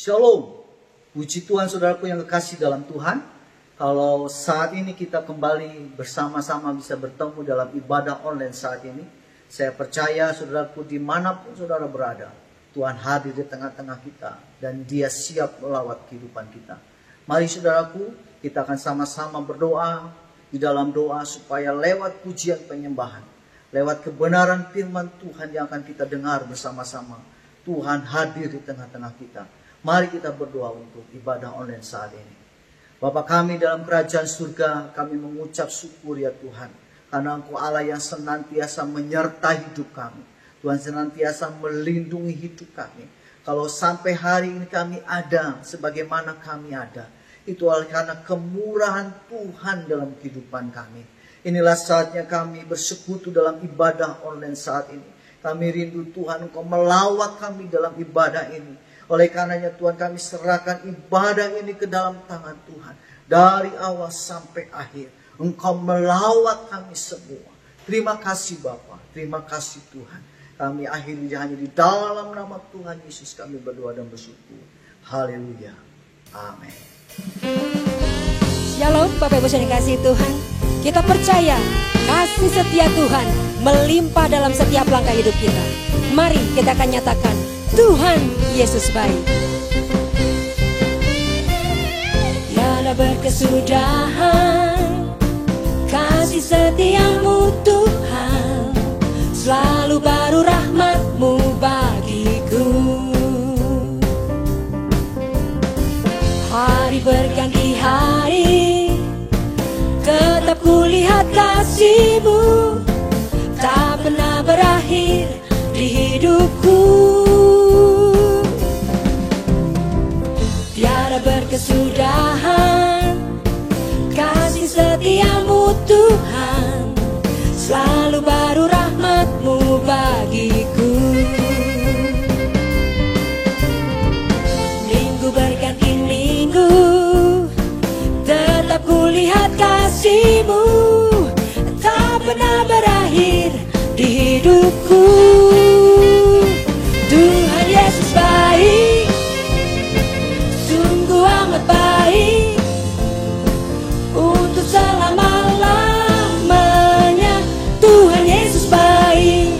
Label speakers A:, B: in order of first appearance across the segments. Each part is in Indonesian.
A: Shalom. Puji Tuhan saudaraku yang kekasih dalam Tuhan. Kalau saat ini kita kembali bersama-sama bisa bertemu dalam ibadah online saat ini. Saya percaya saudaraku dimanapun saudara berada, Tuhan hadir di tengah-tengah kita. Dan Dia siap melawat kehidupan kita. Mari saudaraku, kita akan sama-sama berdoa di dalam doa supaya lewat pujian penyembahan, lewat kebenaran firman Tuhan yang akan kita dengar bersama-sama, Tuhan hadir di tengah-tengah kita. Mari kita berdoa untuk ibadah online saat ini. Bapa kami dalam kerajaan surga, kami mengucap syukur ya Tuhan. Karena Engkau Allah yang senantiasa menyertai hidup kami. Tuhan senantiasa melindungi hidup kami. Kalau sampai hari ini kami ada sebagaimana kami ada, itu oleh karena kemurahan Tuhan dalam kehidupan kami. Inilah saatnya kami bersekutu dalam ibadah online saat ini. Kami rindu Tuhan Engkau melawat kami dalam ibadah ini. Oleh karenanya Tuhan kami serahkan ibadah ini ke dalam tangan Tuhan. Dari awal sampai akhir. Engkau melawat kami semua. Terima kasih Bapa. Terima kasih Tuhan. Kami akhiri hanya di dalam nama Tuhan Yesus kami berdoa dan bersyukur. Haleluya. Amin.
B: Shalom Bapak Ibu yang dikasihi Tuhan. Kita percaya kasih setia Tuhan melimpah dalam setiap langkah hidup kita. Mari kita akan nyatakan Tuhan Yesus baik. Tiada berkesudahan kasih setiamu Tuhan, selalu baru rahmat-Mu bagiku. Hari berganti hari, tetap kulihat kasih-Mu, tak pernah berakhir di hidupku. Tiada berkesudahan kasih setiamu Tuhan, selalu baru rahmat-Mu bagiku. Minggu berganti minggu, tetap kulihat kasih-Mu, tak pernah berakhir di hidupku. Tuhan Yesus baik, sungguh amat baik, untuk selama-lamanya. Tuhan Yesus baik,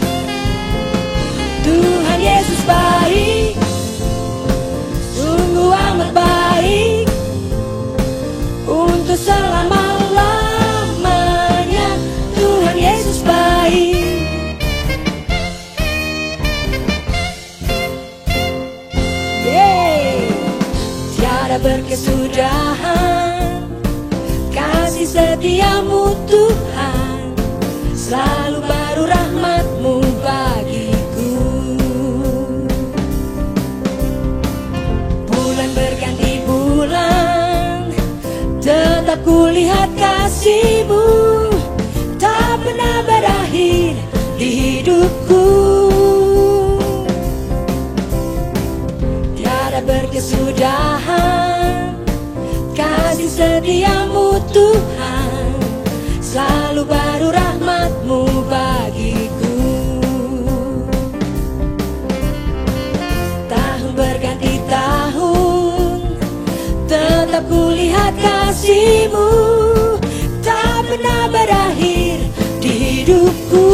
B: Tuhan Yesus baik, sungguh amat baik, untuk selama-lamanya. Tuhan Yesus baik. Tiada berkesudahan kasih setiamu Tuhan, selalu baru rahmat-Mu bagiku. Bulan berganti bulan, tetap kulihat kasih-Mu, tak pernah berakhir di hidupku. Tiada berkesudahan kasih setiamu Tuhan, selalu baru rahmat-Mu bagiku. Tahun berganti tahun, tetap kulihat kasih-Mu, tak pernah berakhir di hidupku.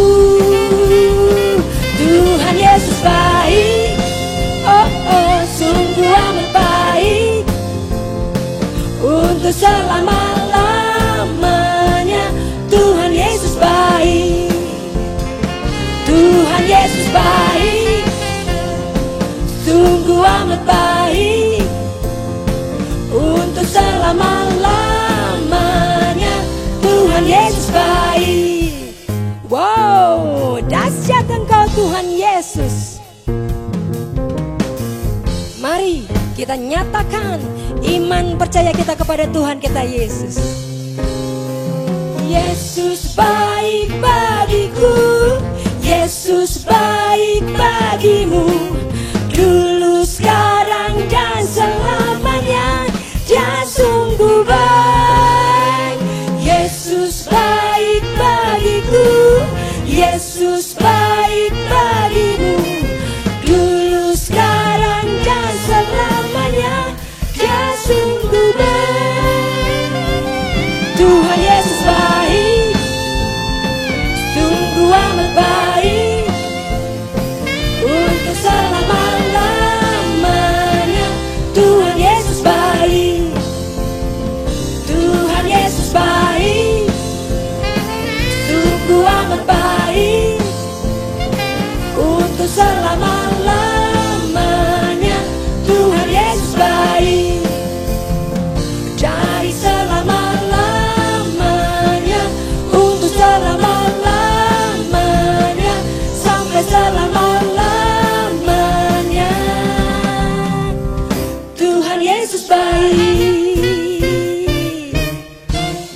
B: Tuhan Yesus baik, oh oh sungguh amat baik, untuk selama-lamanya. Tuhan Yesus baik, Tuhan Yesus baik, sungguh amat baik, untuk selama-lamanya. Tuhan Yesus baik. Wow, dahsyat Engkau Tuhan Yesus. Mari kita nyatakan iman percaya kita kepada Tuhan kita Yesus. Yesus baik bagiku, Yesus baik bagimu, dulu sekarang dan selamanya. Dia sungguh baik. Yesus baik bagiku, Yesus baik bagimu, dulu sekarang dan selamanya.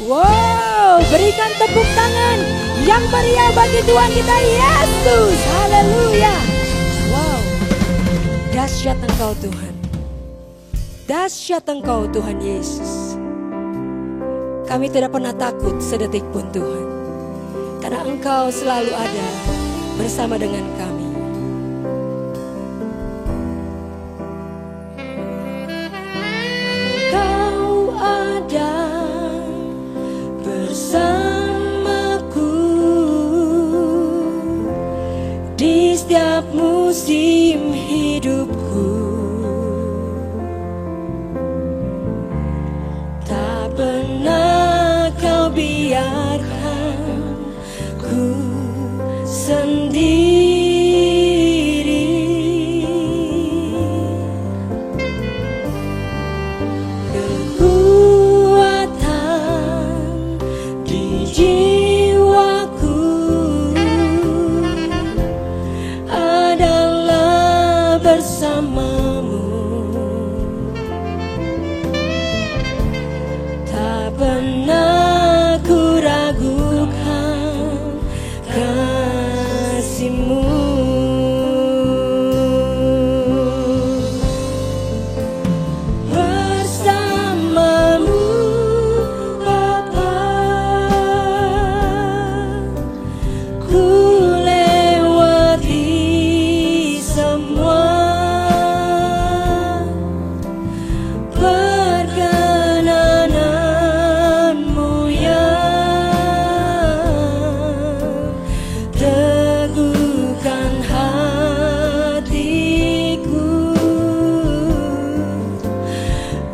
B: Wow, berikan tepuk tangan yang meriah bagi Tuhan kita Yesus. Haleluya. Wow, dahsyat Engkau Tuhan. Dahsyat Engkau Tuhan Yesus. Kami tidak pernah takut sedetik pun Tuhan, karena Engkau selalu ada bersama dengan kami. Engkau ada bersamaku di setiap musim hidupku. Tak pernah kau biarkan ku sendiri. Kekuatan di jiwaku adalah bersamamu. Tak pernah ku ragukan kasih-Mu. Bersamamu Bapa, ku lewati semua. Perkenananmu yang teguhkan hatiku.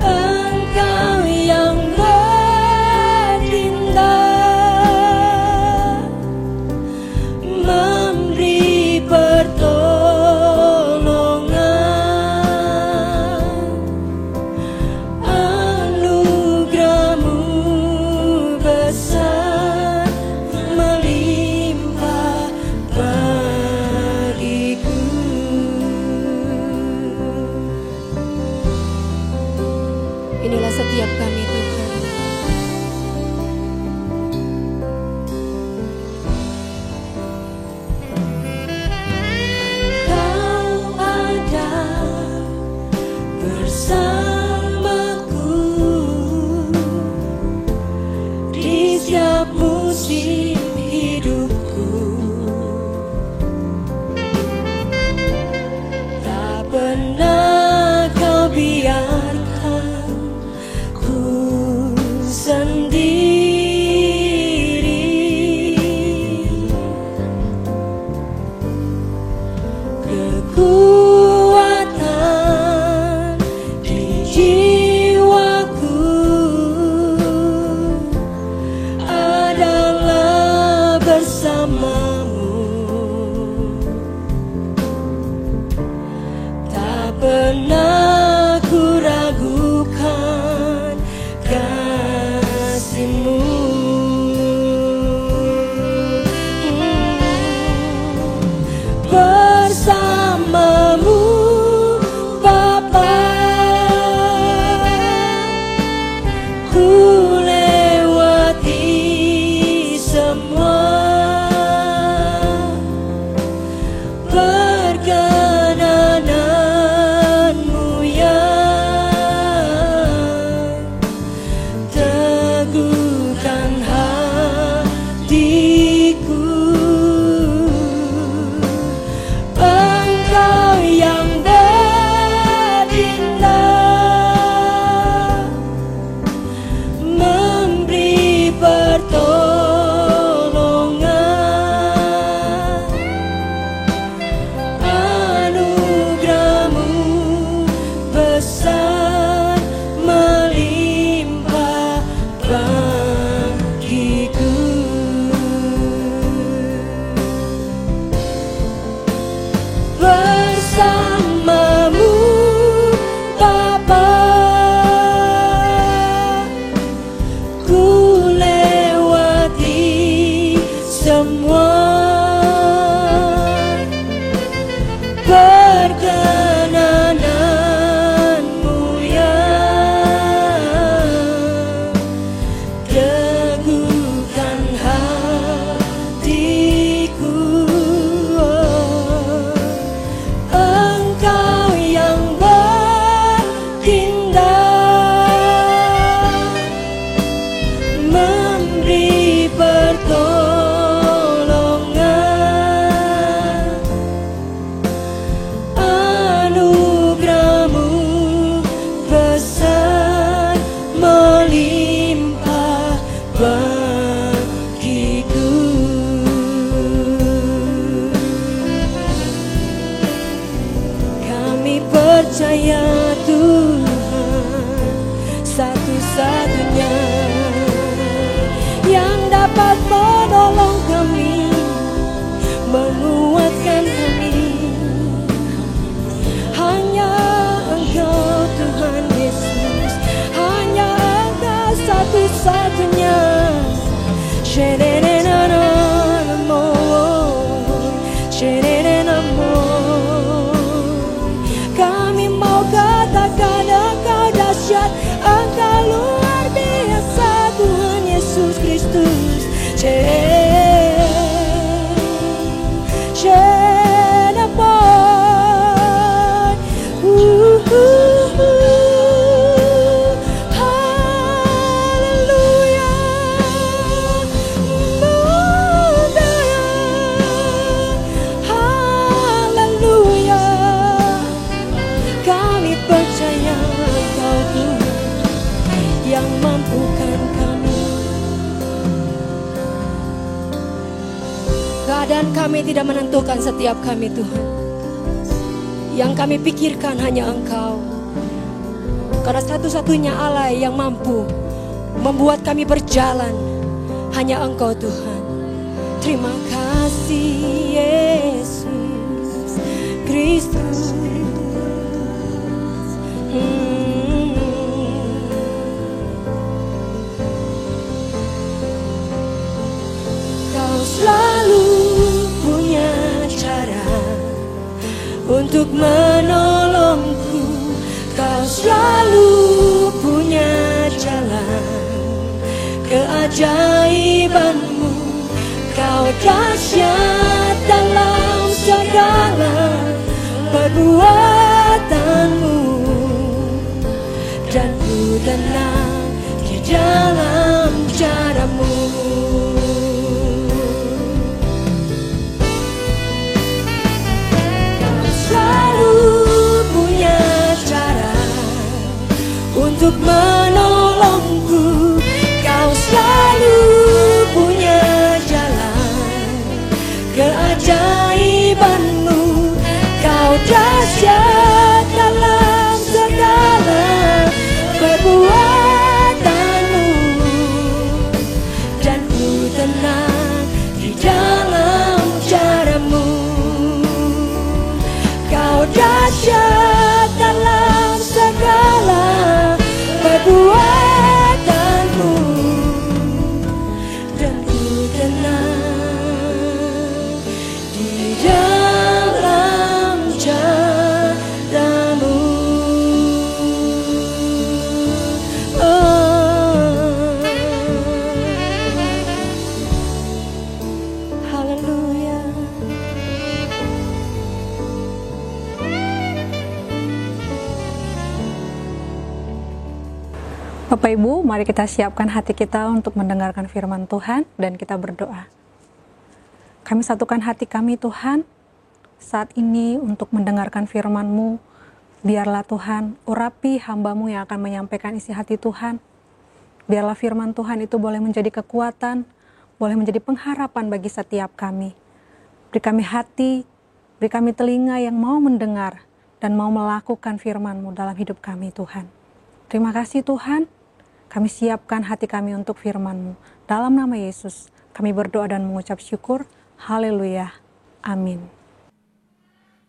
B: Engkau yang bertindak, memberi pertolongan. Anugerah-Mu besar melimpah bagiku. Inilah setiap kami Tuhan. Kau ada bersamaku di setiap musim hidupku. Tak pernah kau biarkan ku Pikiran kami tidak menentukan setiap kami Tuhan. Yang kami pikirkan hanya Engkau. Karena satu-satunya Allah yang mampu membuat kami berjalan hanya Engkau Tuhan. Terima kasih Yesus Kristus. Kau selalu punya cara untuk menolongku. Kau selalu punya jalan keajaibanmu. Kau dahsyat dalam segala perbuatanmu, dan ku tenang di dalam caramu. Kau selalu punya cara untuk menolongku. Kau selalu punya jalan keajaibanmu. Kau dahsyat dalam segala perbuatanmu, dan ku tenang di dalam caramu. Kau dahsyat dalam segala perbuatanmu, dan ku tenang di dalam caramu. Haleluya.
C: Bapak Ibu, mari kita siapkan hati kita untuk mendengarkan firman Tuhan dan kita berdoa. Kami satukan hati kami Tuhan saat ini untuk mendengarkan firman-Mu. Biarlah Tuhan urapi hamba-Mu yang akan menyampaikan isi hati Tuhan. Biarlah firman Tuhan itu boleh menjadi kekuatan, boleh menjadi pengharapan bagi setiap kami. Beri kami hati, beri kami telinga yang mau mendengar dan mau melakukan firman-Mu dalam hidup kami Tuhan. Terima kasih Tuhan. Kami siapkan hati kami untuk firman-Mu. Dalam nama Yesus, kami berdoa dan mengucap syukur. Haleluya. Amin.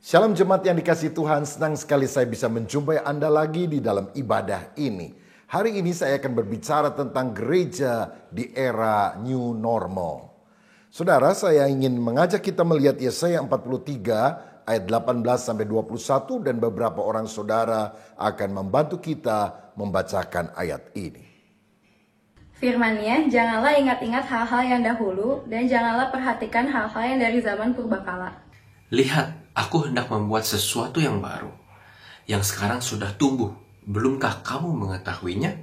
D: Shalom jemaat yang dikasihi Tuhan, senang sekali saya bisa menjumpai Anda lagi di dalam ibadah ini. Hari ini saya akan berbicara tentang gereja di era new normal. Saudara, saya ingin mengajak kita melihat Yesaya 43 ayat 18-21 dan beberapa orang saudara akan membantu kita membacakan ayat ini.
E: Firman-Nya, janganlah ingat-ingat hal-hal yang dahulu, dan janganlah perhatikan hal-hal yang dari zaman purbakala.
F: Lihat, aku hendak membuat sesuatu yang baru, yang sekarang sudah tumbuh. Belumkah kamu mengetahuinya?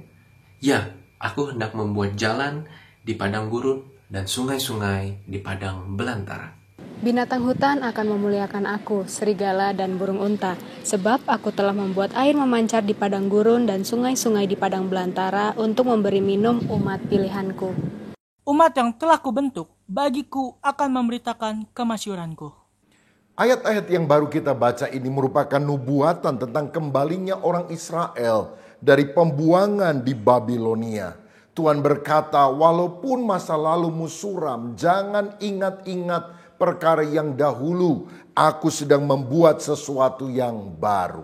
F: Ya, aku hendak membuat jalan di padang gurun dan sungai-sungai di padang belantara.
G: Binatang hutan akan memuliakan aku, serigala dan burung unta, sebab aku telah membuat air memancar di padang gurun dan sungai-sungai di padang belantara untuk memberi minum umat pilihanku.
H: Umat yang telah kubentuk, bagiku akan memberitakan kemasyhuranku.
D: Ayat-ayat yang baru kita baca ini merupakan nubuatan tentang kembalinya orang Israel dari pembuangan di Babilonia. Tuhan berkata, walaupun masa lalumu suram, jangan ingat-ingat perkara yang dahulu, aku sedang membuat sesuatu yang baru.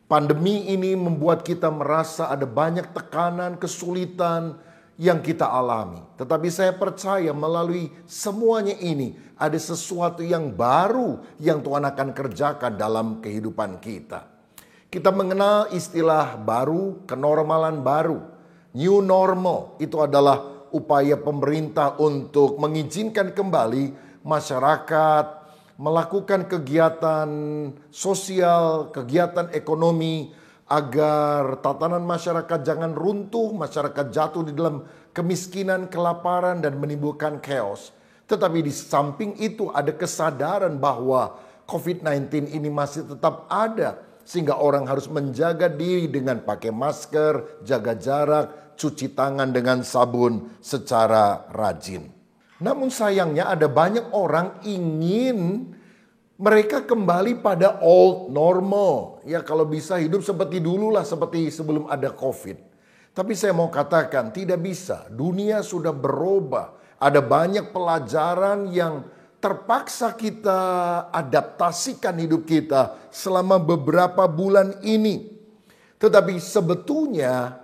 D: Pandemi ini membuat kita merasa ada banyak tekanan, kesulitan yang kita alami. Tetapi saya percaya melalui semuanya ini ada sesuatu yang baru yang Tuhan akan kerjakan dalam kehidupan kita. Kita mengenal istilah baru, kenormalan baru. New normal itu adalah upaya pemerintah untuk mengizinkan kembali masyarakat melakukan kegiatan sosial, kegiatan ekonomi agar tatanan masyarakat jangan runtuh, masyarakat jatuh di dalam kemiskinan, kelaparan dan menimbulkan chaos. Tetapi di samping itu ada kesadaran bahwa COVID-19 ini masih tetap ada sehingga orang harus menjaga diri dengan pakai masker, jaga jarak, cuci tangan dengan sabun secara rajin. Namun sayangnya ada banyak orang ingin mereka kembali pada old normal. Ya kalau bisa hidup seperti dulu lah, seperti sebelum ada COVID. Tapi saya mau katakan tidak bisa. Dunia sudah berubah. Ada banyak pelajaran yang terpaksa kita adaptasikan hidup kita selama beberapa bulan ini. Tetapi sebetulnya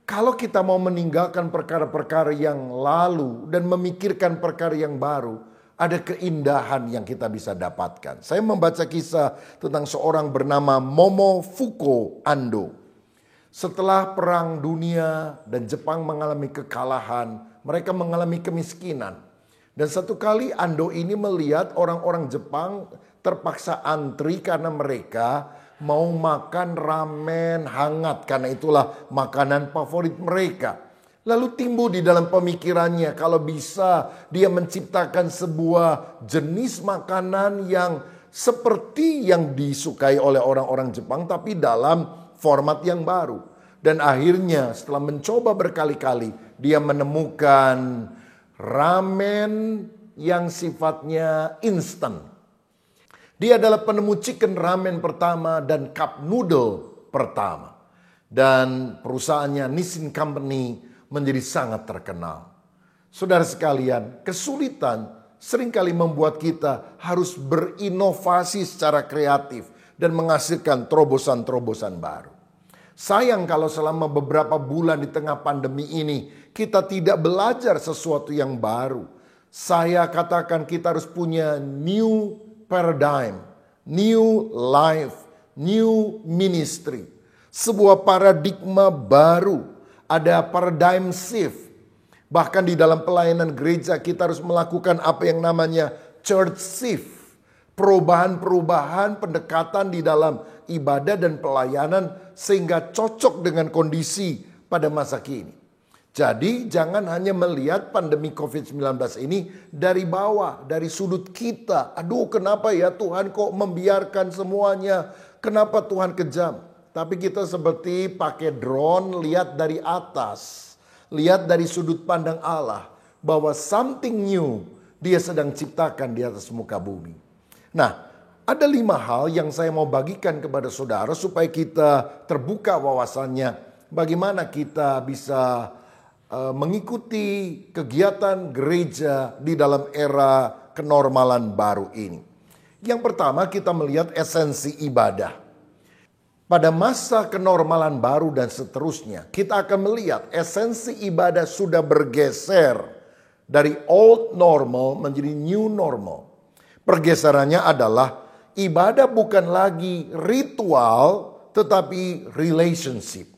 D: kalau kita mau meninggalkan perkara-perkara yang lalu dan memikirkan perkara yang baru, ada keindahan yang kita bisa dapatkan. Saya membaca kisah tentang seorang bernama Momofuku Ando. Setelah perang dunia dan Jepang mengalami kekalahan, mereka mengalami kemiskinan. Dan satu kali Ando ini melihat orang-orang Jepang terpaksa antri karena mereka mau makan ramen hangat. Karena itulah makanan favorit mereka. Lalu timbul di dalam pemikirannya kalau bisa dia menciptakan sebuah jenis makanan yang seperti yang disukai oleh orang-orang Jepang tapi dalam format yang baru. Dan akhirnya setelah mencoba berkali-kali dia menemukan ramen yang sifatnya instan. Dia adalah penemu chicken ramen pertama dan cup noodle pertama. Dan perusahaannya Nissin Company menjadi sangat terkenal. Saudara sekalian, kesulitan seringkali membuat kita harus berinovasi secara kreatif dan menghasilkan terobosan-terobosan baru. Sayang kalau selama beberapa bulan di tengah pandemi ini kita tidak belajar sesuatu yang baru. Saya katakan kita harus punya new paradigm, new life, new ministry. Sebuah paradigma baru, ada paradigm shift. Bahkan di dalam pelayanan gereja kita harus melakukan apa yang namanya church shift. Perubahan-perubahan pendekatan di dalam ibadah dan pelayanan sehingga cocok dengan kondisi pada masa kini. Jadi jangan hanya melihat pandemi COVID-19 ini dari bawah, dari sudut kita. Aduh kenapa ya Tuhan kok membiarkan semuanya? Kenapa Tuhan kejam? Tapi kita seperti pakai drone lihat dari atas. Lihat dari sudut pandang Allah. Bahwa something new dia sedang ciptakan di atas muka bumi. Nah, ada 5 hal yang saya mau bagikan kepada saudara supaya kita terbuka wawasannya. Bagaimana kita bisa mengikuti kegiatan gereja di dalam era kenormalan baru ini. Yang pertama kita melihat esensi ibadah. Pada masa kenormalan baru dan seterusnya, kita akan melihat esensi ibadah sudah bergeser dari old normal menjadi new normal. Pergeserannya adalah ibadah bukan lagi ritual tetapi relationship.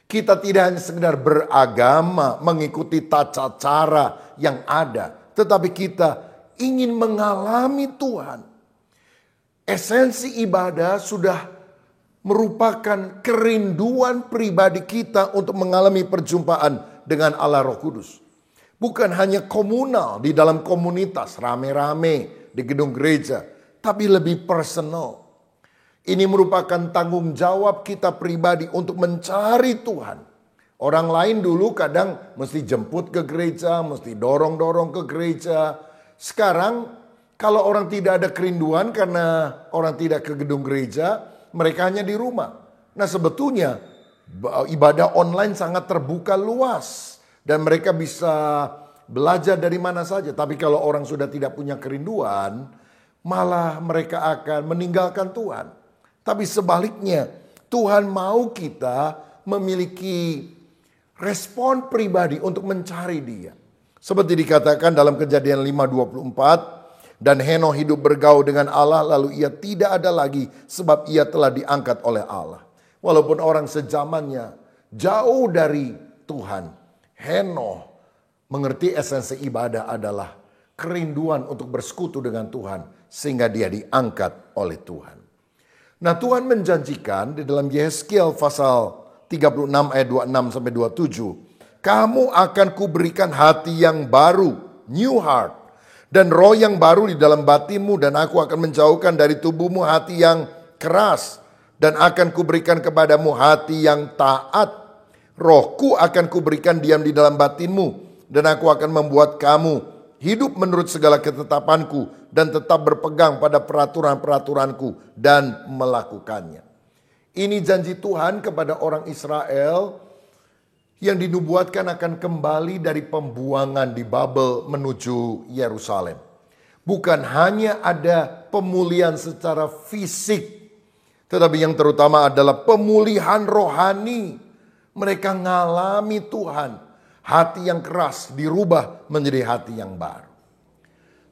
D: Kita tidak hanya sekedar beragama mengikuti tata cara yang ada, tetapi kita ingin mengalami Tuhan. Esensi ibadah sudah merupakan kerinduan pribadi kita untuk mengalami perjumpaan dengan Allah Roh Kudus. Bukan hanya komunal di dalam komunitas rame-rame di gedung gereja, tapi lebih personal. Ini merupakan tanggung jawab kita pribadi untuk mencari Tuhan. Orang lain dulu kadang mesti jemput ke gereja, mesti dorong-dorong ke gereja. Sekarang kalau orang tidak ada kerinduan karena orang tidak ke gedung gereja, mereka hanya di rumah. Nah sebetulnya ibadah online sangat terbuka luas. Dan mereka bisa belajar dari mana saja. Tapi kalau orang sudah tidak punya kerinduan, malah mereka akan meninggalkan Tuhan. Tapi sebaliknya, Tuhan mau kita memiliki respon pribadi untuk mencari Dia. Seperti dikatakan dalam Kejadian 5:24, dan Henokh hidup bergaul dengan Allah lalu ia tidak ada lagi sebab ia telah diangkat oleh Allah. Walaupun orang sezamannya jauh dari Tuhan, Henokh mengerti esensi ibadah adalah kerinduan untuk bersekutu dengan Tuhan sehingga dia diangkat oleh Tuhan. Nah, Tuhan menjanjikan di dalam Yehezkiel pasal 36 ayat 26 sampai 27, kamu akan kuberikan hati yang baru, new heart, dan roh yang baru di dalam batinmu, dan aku akan menjauhkan dari tubuhmu hati yang keras, dan akan kuberikan kepadamu hati yang taat. Rohku akan kuberikan diam di dalam batinmu, dan aku akan membuat kamu hidup menurut segala ketetapanku, dan tetap berpegang pada peraturan-peraturanku dan melakukannya. Ini janji Tuhan kepada orang Israel yang dinubuatkan akan kembali dari pembuangan di Babel menuju Yerusalem. Bukan hanya ada pemulihan secara fisik, tetapi yang terutama adalah pemulihan rohani. Mereka ngalami Tuhan. Hati yang keras dirubah menjadi hati yang baru.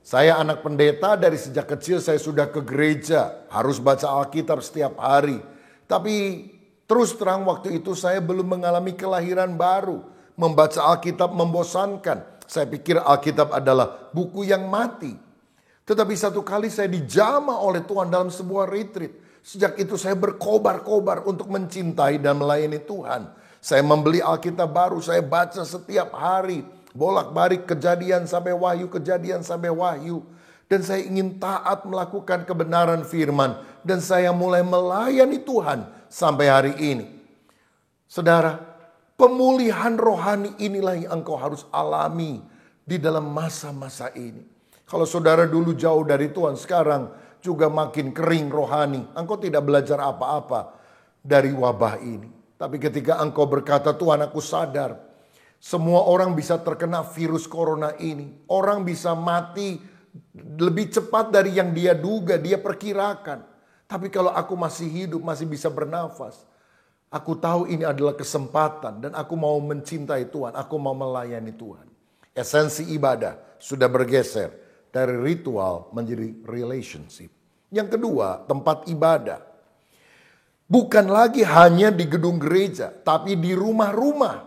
D: Saya anak pendeta, dari sejak kecil saya sudah ke gereja. Harus baca Alkitab setiap hari. Tapi terus terang waktu itu saya belum mengalami kelahiran baru. Membaca Alkitab membosankan. Saya pikir Alkitab adalah buku yang mati. Tetapi satu kali saya dijamah oleh Tuhan dalam sebuah retreat. Sejak itu saya berkobar-kobar untuk mencintai dan melayani Tuhan. Saya membeli Alkitab baru, saya baca setiap hari. Bolak-balik Kejadian sampai Wahyu, Kejadian sampai Wahyu. Dan saya ingin taat melakukan kebenaran firman. Dan saya mulai melayani Tuhan sampai hari ini. Saudara, pemulihan rohani inilah yang engkau harus alami di dalam masa-masa ini. Kalau saudara dulu jauh dari Tuhan, sekarang juga makin kering rohani. Engkau tidak belajar apa-apa dari wabah ini. Tapi ketika engkau berkata, Tuhan aku sadar, semua orang bisa terkena virus corona ini. Orang bisa mati lebih cepat dari yang dia duga, dia perkirakan. Tapi kalau aku masih hidup, masih bisa bernafas, aku tahu ini adalah kesempatan dan aku mau mencintai Tuhan, aku mau melayani Tuhan. Esensi ibadah sudah bergeser dari ritual menjadi relationship. Yang kedua, tempat ibadah. Bukan lagi hanya di gedung gereja, tapi di rumah-rumah.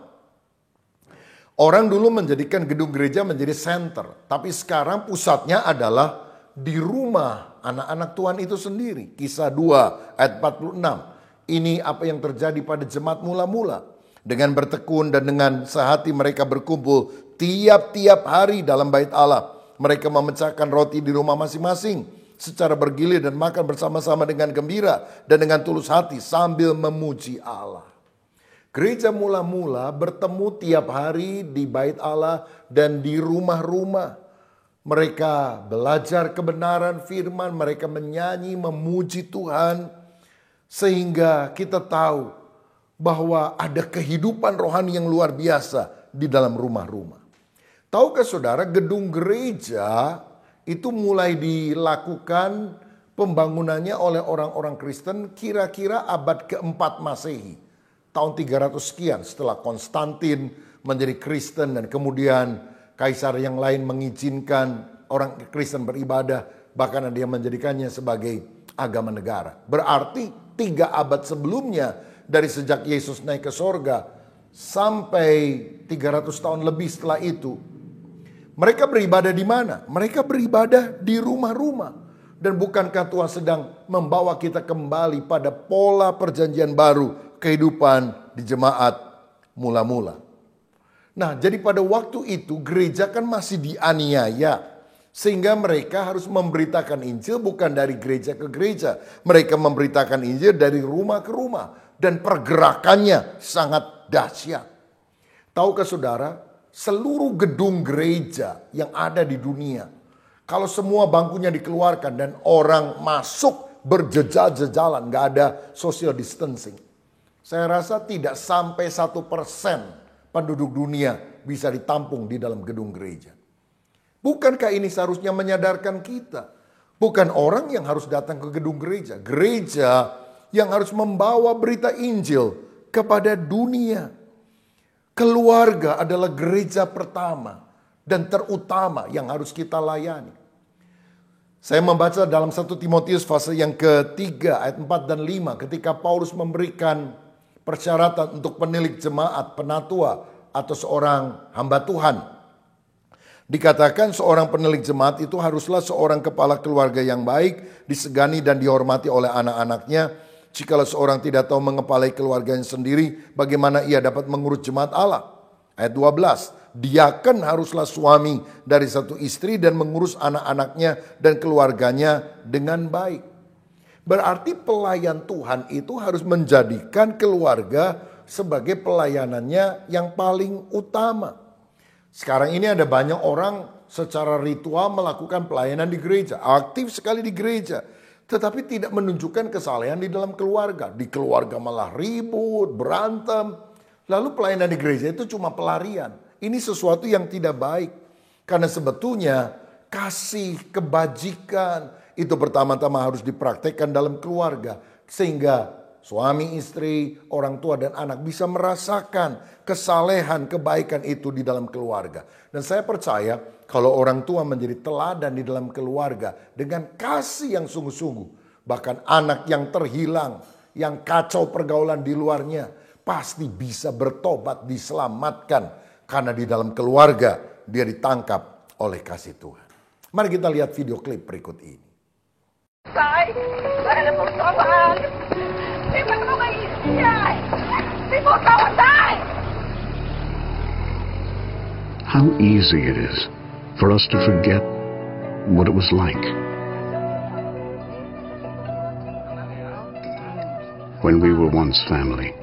D: Orang dulu menjadikan gedung gereja menjadi center. Tapi sekarang pusatnya adalah di rumah anak-anak Tuhan itu sendiri. Kisah 2 ayat 46. Ini apa yang terjadi pada jemaat mula-mula. Dengan bertekun dan dengan sehati mereka berkumpul tiap-tiap hari dalam bait Allah. Mereka memecahkan roti di rumah masing-masing secara bergilir dan makan bersama-sama dengan gembira dan dengan tulus hati sambil memuji Allah. Gereja mula-mula bertemu tiap hari di bait Allah dan di rumah-rumah. Mereka belajar kebenaran firman, mereka menyanyi, memuji Tuhan. Sehingga kita tahu bahwa ada kehidupan rohani yang luar biasa di dalam rumah-rumah. Tahukah saudara, gedung gereja itu mulai dilakukan pembangunannya oleh orang-orang Kristen kira-kira abad keempat Masehi. Tahun 300 sekian setelah Konstantin menjadi Kristen dan kemudian kaisar yang lain mengizinkan orang Kristen beribadah. Bahkan dia menjadikannya sebagai agama negara. Berarti 3 abad sebelumnya dari sejak Yesus naik ke sorga sampai 300 tahun lebih setelah itu. Mereka beribadah di mana? Mereka beribadah di rumah-rumah. Dan bukankah Tuhan sedang membawa kita kembali pada pola perjanjian baru kehidupan di jemaat mula-mula. Nah, jadi pada waktu itu gereja kan masih dianiaya. Sehingga mereka harus memberitakan Injil bukan dari gereja ke gereja. Mereka memberitakan Injil dari rumah ke rumah. Dan pergerakannya sangat dahsyat. Tahukah saudara, seluruh gedung gereja yang ada di dunia, kalau semua bangkunya dikeluarkan dan orang masuk berjejal-jejalan, gak ada social distancing, saya rasa tidak sampai 1% penduduk dunia bisa ditampung di dalam gedung gereja. Bukankah ini seharusnya menyadarkan kita? Bukan orang yang harus datang ke gedung gereja. Gereja yang harus membawa berita Injil kepada dunia. Keluarga adalah gereja pertama dan terutama yang harus kita layani. Saya membaca dalam 1 Timotius fase yang ketiga ayat 4 dan 5 ketika Paulus memberikan persyaratan untuk penilik jemaat, penatua atau seorang hamba Tuhan. Dikatakan seorang penilik jemaat itu haruslah seorang kepala keluarga yang baik, disegani dan dihormati oleh anak-anaknya. Jikalau seorang tidak tahu mengepalai keluarganya sendiri, bagaimana ia dapat mengurus jemaat Allah? Ayat 12. Diaken haruslah suami dari satu istri dan mengurus anak-anaknya dan keluarganya dengan baik. Berarti pelayan Tuhan itu harus menjadikan keluarga sebagai pelayanannya yang paling utama. Sekarang ini ada banyak orang secara ritual melakukan pelayanan di gereja, aktif sekali di gereja, tetapi tidak menunjukkan kesalehan di dalam keluarga. Di keluarga malah ribut, berantem. Lalu pelayanan di gereja itu cuma pelarian. Ini sesuatu yang tidak baik. Karena sebetulnya kasih, kebajikan itu pertama-tama harus dipraktekkan dalam keluarga. Sehingga suami, istri, orang tua dan anak bisa merasakan kesalehan, kebaikan itu di dalam keluarga. Dan saya percaya kalau orang tua menjadi teladan di dalam keluarga dengan kasih yang sungguh-sungguh. Bahkan anak yang terhilang, yang kacau pergaulan di luarnya, pasti bisa bertobat, diselamatkan. Karena di dalam keluarga dia ditangkap oleh kasih Tuhan. Mari kita lihat video klip berikut ini.
I: How easy it is for us to forget what it was like when we were once family.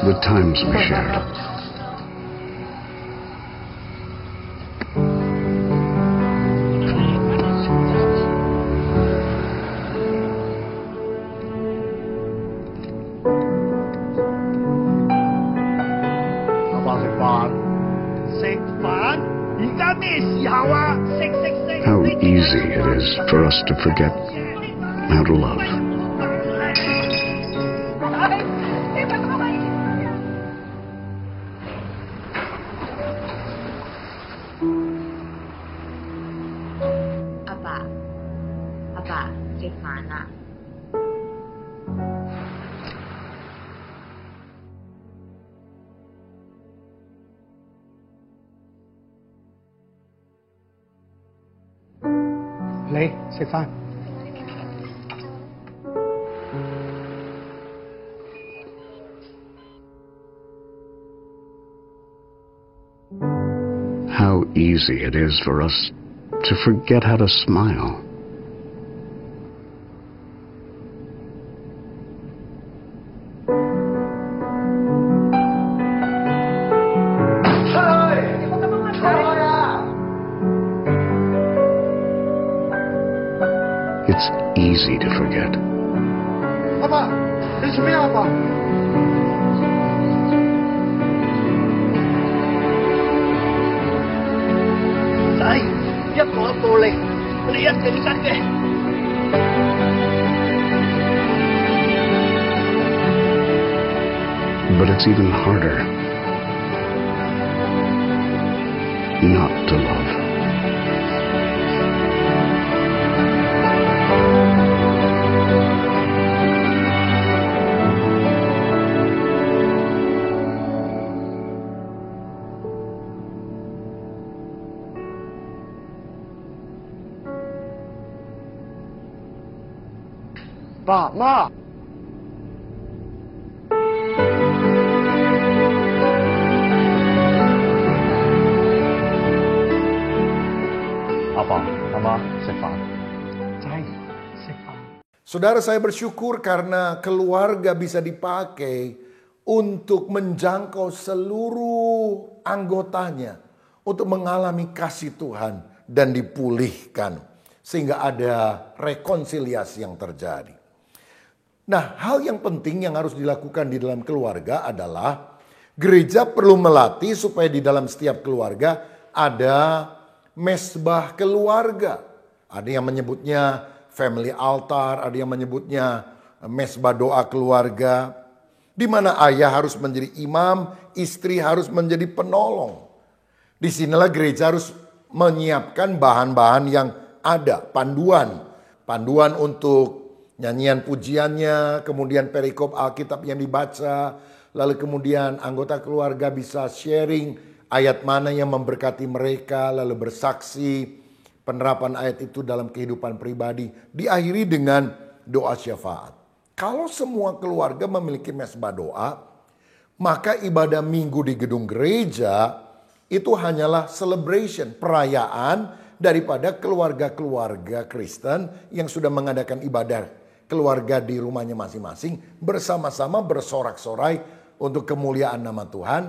I: The times we shared. How easy it is for us to forget how to love. How easy it is for us to forget how to smile. It's easy to forget.
J: Papa, ini sebenarnya apa?
I: But it's even harder not to love.
J: Pak, Ma. Apa? Nama Stefan.
D: Saudara, saya bersyukur karena keluarga bisa dipakai untuk menjangkau seluruh anggotanya untuk mengalami kasih Tuhan dan dipulihkan sehingga ada rekonsiliasi yang terjadi. Nah, hal yang penting yang harus dilakukan di dalam keluarga adalah gereja perlu melatih supaya di dalam setiap keluarga ada mesbah keluarga. Ada yang menyebutnya family altar, ada yang menyebutnya mesbah doa keluarga. Di mana ayah harus menjadi imam, istri harus menjadi penolong. Disinilah gereja harus menyiapkan bahan-bahan yang ada, panduan untuk nyanyian pujiannya, kemudian perikop Alkitab yang dibaca, lalu kemudian anggota keluarga bisa sharing ayat mana yang memberkati mereka, lalu bersaksi penerapan ayat itu dalam kehidupan pribadi, diakhiri dengan doa syafaat. Kalau semua keluarga memiliki mesbah doa, Maka ibadah minggu di gedung gereja itu hanyalah celebration, perayaan daripada keluarga-keluarga Kristen yang sudah mengadakan ibadah keluarga di rumahnya masing-masing bersama-sama bersorak-sorai untuk kemuliaan nama Tuhan.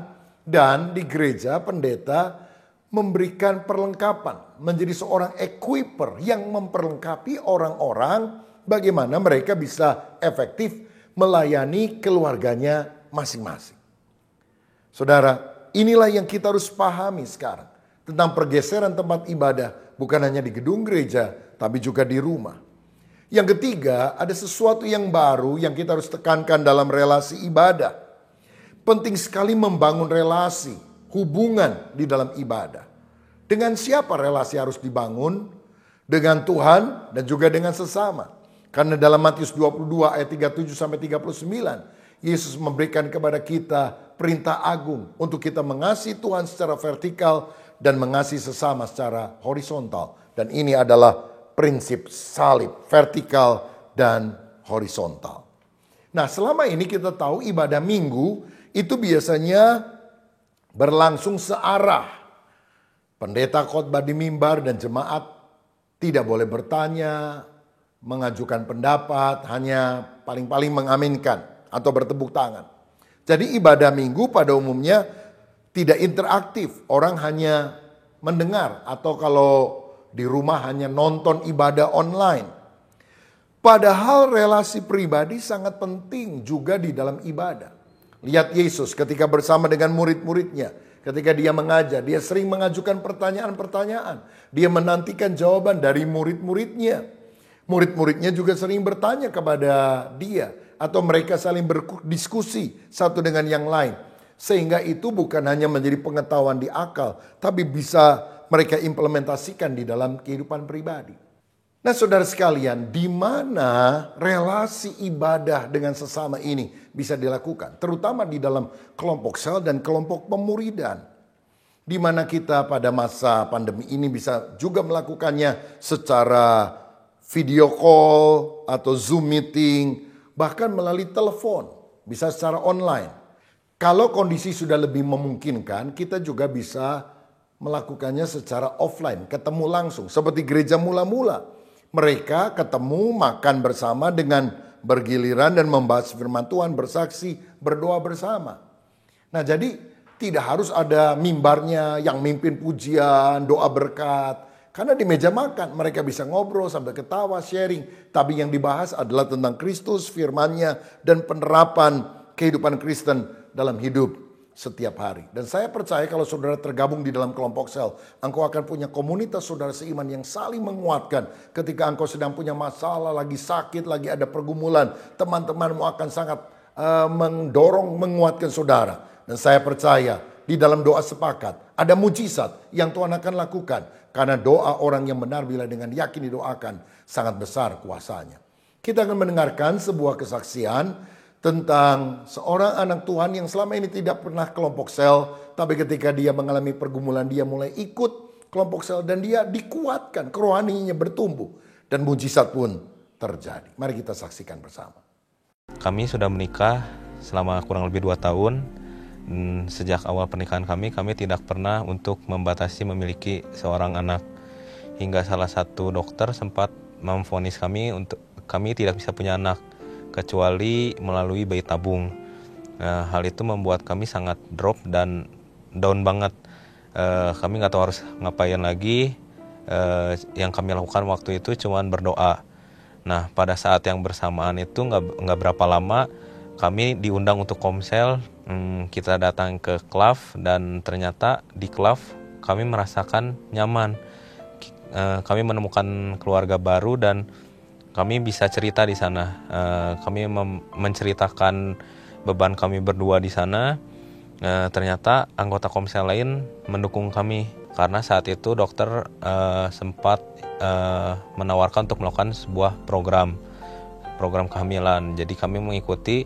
D: Dan di gereja pendeta memberikan perlengkapan, menjadi seorang equiper yang memperlengkapi orang-orang bagaimana mereka bisa efektif melayani keluarganya masing-masing. Saudara, inilah yang kita harus pahami sekarang tentang pergeseran tempat ibadah, bukan hanya di gedung gereja, tapi juga di rumah. Yang ketiga, ada sesuatu yang baru yang kita harus tekankan dalam relasi ibadah. Penting sekali membangun relasi, hubungan di dalam ibadah. Dengan siapa relasi harus dibangun? Dengan Tuhan dan juga dengan sesama. Karena dalam Matius 22 ayat 37-39, Yesus memberikan kepada kita perintah agung untuk kita mengasihi Tuhan secara vertikal dan mengasihi sesama secara horizontal. Dan ini adalah prinsip salib, vertikal dan horizontal. Nah, selama ini kita tahu ibadah minggu itu biasanya berlangsung searah. Pendeta khotbah di mimbar dan jemaat tidak boleh bertanya, mengajukan pendapat, hanya paling-paling mengaminkan atau bertepuk tangan. Jadi ibadah minggu pada umumnya tidak interaktif. Orang hanya mendengar atau kalau di rumah hanya nonton ibadah online. Padahal relasi pribadi sangat penting juga di dalam ibadah. Lihat Yesus ketika bersama dengan murid-muridnya. Ketika dia mengajar, dia sering mengajukan pertanyaan-pertanyaan. Dia menantikan jawaban dari murid-muridnya. Murid-muridnya juga sering bertanya kepada dia. Atau mereka saling berdiskusi satu dengan yang lain. Sehingga itu bukan hanya menjadi pengetahuan di akal. Tapi bisa mereka implementasikan di dalam kehidupan pribadi. Nah, saudara sekalian, di mana relasi ibadah dengan sesama ini bisa dilakukan? Terutama di dalam kelompok sel dan kelompok pemuridan. Di mana kita pada masa pandemi ini bisa juga melakukannya secara video call atau Zoom meeting, bahkan melalui telepon, bisa secara online. Kalau kondisi sudah lebih memungkinkan, kita juga bisa melakukannya secara offline, ketemu langsung. Seperti gereja mula-mula. Mereka ketemu, makan bersama dengan bergiliran dan membahas firman Tuhan, bersaksi, berdoa bersama. Nah, jadi tidak harus ada mimbarnya yang mimpin pujian, doa berkat. Karena di meja makan mereka bisa ngobrol sambil ketawa, sharing. Tapi yang dibahas adalah tentang Kristus, firman-Nya, dan penerapan kehidupan Kristen dalam hidup setiap hari. Dan saya percaya kalau saudara tergabung di dalam kelompok sel, engkau akan punya komunitas saudara seiman yang saling menguatkan. Ketika engkau sedang punya masalah, lagi sakit, lagi ada pergumulan, teman-temanmu akan sangat mendorong, menguatkan saudara. Dan saya percaya di dalam doa sepakat, ada mujizat yang Tuhan akan lakukan. Karena doa orang yang benar bila dengan yakin didoakan, sangat besar kuasanya. Kita akan mendengarkan sebuah kesaksian tentang seorang anak Tuhan yang selama ini tidak pernah kelompok sel. Tapi ketika dia mengalami pergumulan, dia mulai ikut kelompok sel dan dia dikuatkan, kerohaniannya bertumbuh. Dan mujizat pun terjadi. Mari kita saksikan bersama.
K: Kami sudah menikah selama kurang lebih 2 tahun. Sejak awal pernikahan kami tidak pernah untuk membatasi memiliki seorang anak. Hingga salah satu dokter sempat memvonis kami untuk kami tidak bisa punya anak kecuali melalui bayi tabung. Hal itu membuat kami sangat drop dan down banget. Kami nggak tahu harus ngapain lagi. Yang kami lakukan waktu itu cuma berdoa. Nah, pada saat yang bersamaan itu nggak berapa lama kami diundang untuk komsel. Kita datang ke KLAF dan ternyata di KLAF kami merasakan nyaman. Kami menemukan keluarga baru dan kami bisa cerita di sana. Kami menceritakan beban kami berdua di sana. Ternyata anggota komsel lain mendukung kami. Karena saat itu dokter sempat menawarkan untuk melakukan sebuah program kehamilan. Jadi kami mengikuti,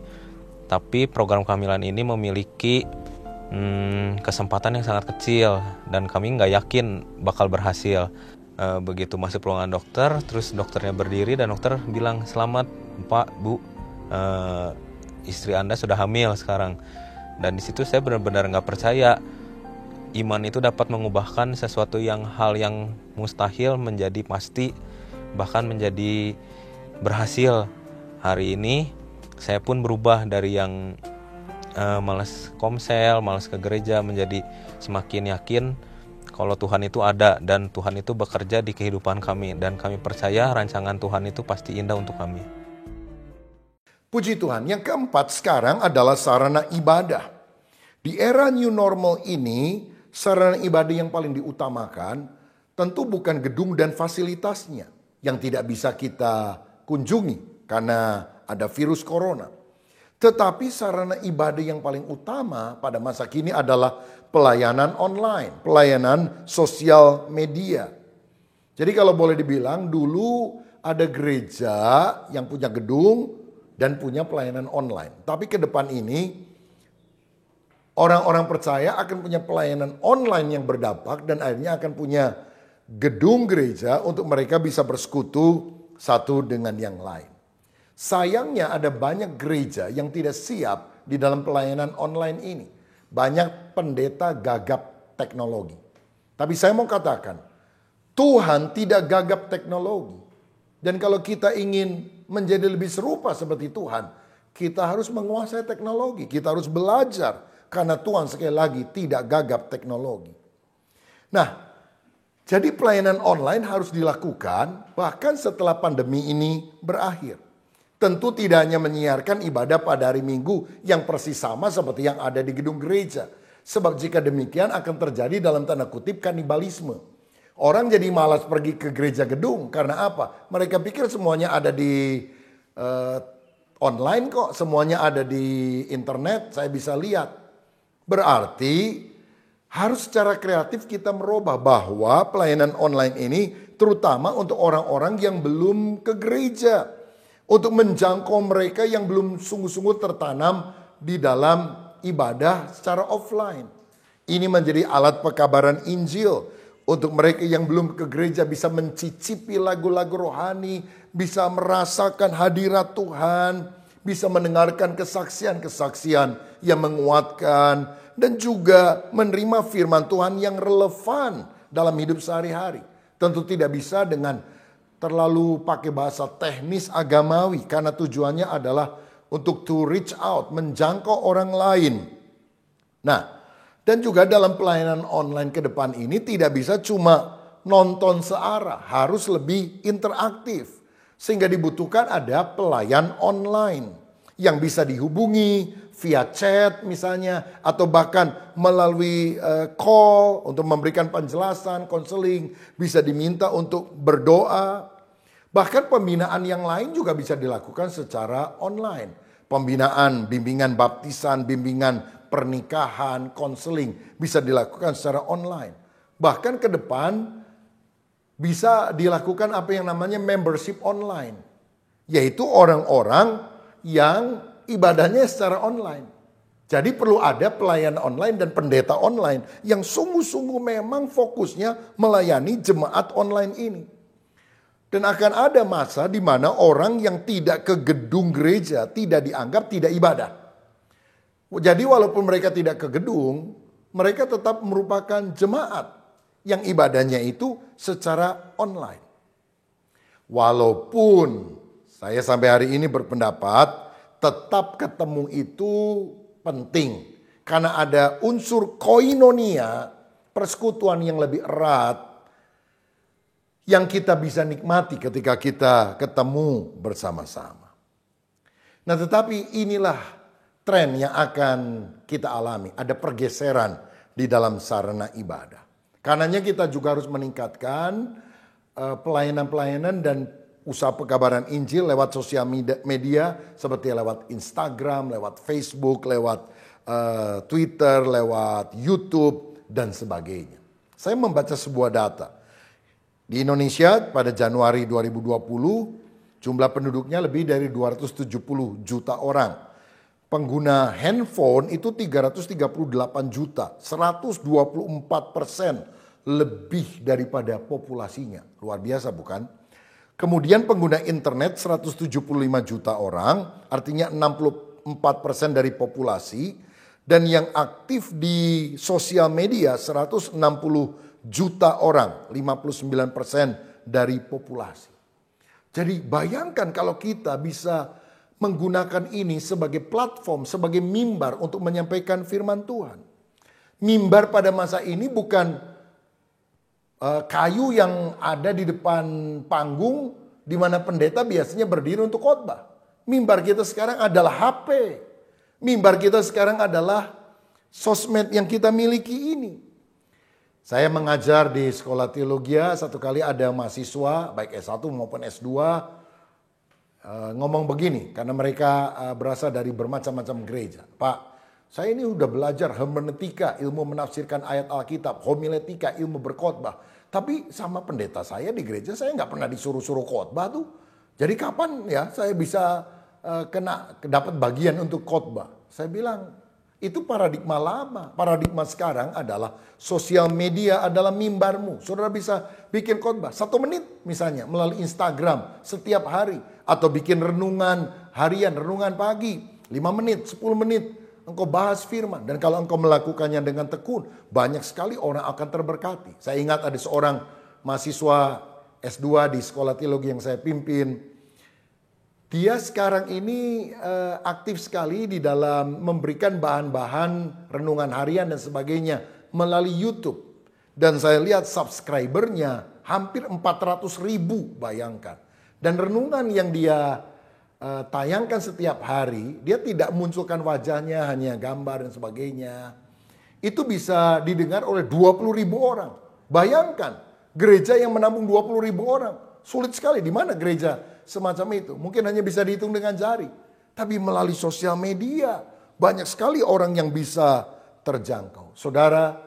K: tapi program kehamilan ini memiliki kesempatan yang sangat kecil. Dan kami nggak yakin bakal berhasil. Begitu masuk ruangan dokter, terus dokternya berdiri dan dokter bilang, "Selamat Pak, Bu, istri Anda sudah hamil sekarang." Dan di situ saya benar-benar nggak percaya iman itu dapat mengubahkan sesuatu hal yang mustahil menjadi pasti, bahkan menjadi berhasil. Hari ini saya pun berubah dari yang malas komsel, malas ke gereja, menjadi semakin yakin kalau Tuhan itu ada dan Tuhan itu bekerja di kehidupan kami, dan kami percaya rancangan Tuhan itu pasti indah untuk kami.
D: Puji Tuhan. Yang keempat sekarang adalah sarana ibadah. Di era new normal ini, sarana ibadah yang paling diutamakan tentu bukan gedung dan fasilitasnya yang tidak bisa kita kunjungi karena ada virus corona. Tetapi sarana ibadah yang paling utama pada masa kini adalah pelayanan online, pelayanan sosial media. Jadi kalau boleh dibilang dulu ada gereja yang punya gedung dan punya pelayanan online. Tapi ke depan ini orang-orang percaya akan punya pelayanan online yang berdampak dan akhirnya akan punya gedung gereja untuk mereka bisa bersekutu satu dengan yang lain. Sayangnya ada banyak gereja yang tidak siap di dalam pelayanan online ini. Banyak pendeta gagap teknologi. Tapi saya mau katakan, Tuhan tidak gagap teknologi. Dan kalau kita ingin menjadi lebih serupa seperti Tuhan, kita harus menguasai teknologi. Kita harus belajar karena Tuhan sekali lagi tidak gagap teknologi. Nah, jadi pelayanan online harus dilakukan bahkan setelah pandemi ini berakhir. Tentu tidak hanya menyiarkan ibadah pada hari Minggu yang persis sama seperti yang ada di gedung gereja. Sebab jika demikian akan terjadi dalam tanda kutip kanibalisme. Orang jadi malas pergi ke gereja gedung karena apa? Mereka pikir semuanya ada di online kok, semuanya ada di internet, saya bisa lihat. Berarti harus secara kreatif kita merubah bahwa pelayanan online ini terutama untuk orang-orang yang belum ke gereja. Untuk menjangkau mereka yang belum sungguh-sungguh tertanam di dalam ibadah secara offline. Ini menjadi alat pekabaran Injil. Untuk mereka yang belum ke gereja bisa mencicipi lagu-lagu rohani. Bisa merasakan hadirat Tuhan. Bisa mendengarkan kesaksian-kesaksian yang menguatkan. Dan juga menerima firman Tuhan yang relevan dalam hidup sehari-hari. Tentu tidak bisa dengan terlalu pakai bahasa teknis agamawi karena tujuannya adalah untuk to reach out, menjangkau orang lain. Nah, dan juga dalam pelayanan online ke depan ini tidak bisa cuma nonton searah, harus lebih interaktif. Sehingga dibutuhkan ada pelayan online yang bisa dihubungi via chat misalnya, atau bahkan melalui call untuk memberikan penjelasan, konseling, bisa diminta untuk berdoa. Bahkan pembinaan yang lain juga bisa dilakukan secara online. Pembinaan, bimbingan baptisan, bimbingan pernikahan, konseling bisa dilakukan secara online. Bahkan ke depan bisa dilakukan apa yang namanya membership online. Yaitu orang-orang yang ibadahnya secara online. Jadi perlu ada pelayan online dan pendeta online yang sungguh-sungguh memang fokusnya melayani jemaat online ini. Dan akan ada masa di mana orang yang tidak ke gedung gereja tidak dianggap tidak ibadah. Jadi walaupun mereka tidak ke gedung, mereka tetap merupakan jemaat yang ibadahnya itu secara online. Walaupun saya sampai hari ini berpendapat tetap ketemu itu penting. Karena ada unsur koinonia, persekutuan yang lebih erat yang kita bisa nikmati ketika kita ketemu bersama-sama. Nah, tetapi inilah tren yang akan kita alami. Ada pergeseran di dalam sarana ibadah. Karenanya kita juga harus meningkatkan pelayanan-pelayanan dan usaha pekabaran Injil lewat sosial media seperti lewat Instagram, lewat Facebook, lewat Twitter, lewat YouTube, dan sebagainya. Saya membaca sebuah data. Di Indonesia pada Januari 2020 jumlah penduduknya lebih dari 270 juta orang. Pengguna handphone itu 338 juta, 124% lebih daripada populasinya. Luar biasa bukan? Kemudian pengguna internet 175 juta orang, artinya 64% dari populasi. Dan yang aktif di sosial media 160 juta orang, 59% dari populasi. Jadi bayangkan kalau kita bisa menggunakan ini sebagai platform, sebagai mimbar untuk menyampaikan firman Tuhan. Mimbar pada masa ini bukan kayu yang ada di depan panggung di mana pendeta biasanya berdiri untuk khotbah. Mimbar kita sekarang adalah HP. Mimbar kita sekarang adalah sosmed yang kita miliki ini. Saya mengajar di sekolah teologi, satu kali ada mahasiswa baik S1 maupun S2 ngomong begini, karena mereka berasal dari bermacam-macam gereja. Pak, saya ini udah belajar hermeneutika, ilmu menafsirkan ayat Alkitab, homiletika, ilmu berkhotbah. Tapi sama pendeta saya di gereja, saya nggak pernah disuruh-suruh khotbah tuh. Jadi kapan ya saya bisa dapat bagian untuk khotbah? Saya bilang, itu paradigma lama. Paradigma sekarang adalah sosial media adalah mimbarmu. Saudara bisa bikin khotbah 1 menit misalnya melalui Instagram setiap hari. Atau bikin renungan harian, renungan pagi 5 menit, 10 menit. Engkau bahas firman. Dan kalau engkau melakukannya dengan tekun, banyak sekali orang akan terberkati. Saya ingat ada seorang mahasiswa S2 di sekolah teologi yang saya pimpin. Dia sekarang ini aktif sekali di dalam memberikan bahan-bahan renungan harian dan sebagainya melalui YouTube. Dan saya lihat subscribernya hampir 400.000, bayangkan. Dan renungan yang dia tayangkan setiap hari, dia tidak munculkan wajahnya, hanya gambar dan sebagainya. Itu bisa didengar oleh 20.000 orang. Bayangkan, gereja yang menampung 20.000 orang. Sulit sekali, di mana gereja semacam itu? Mungkin hanya bisa dihitung dengan jari. Tapi melalui sosial media, banyak sekali orang yang bisa terjangkau. Saudara,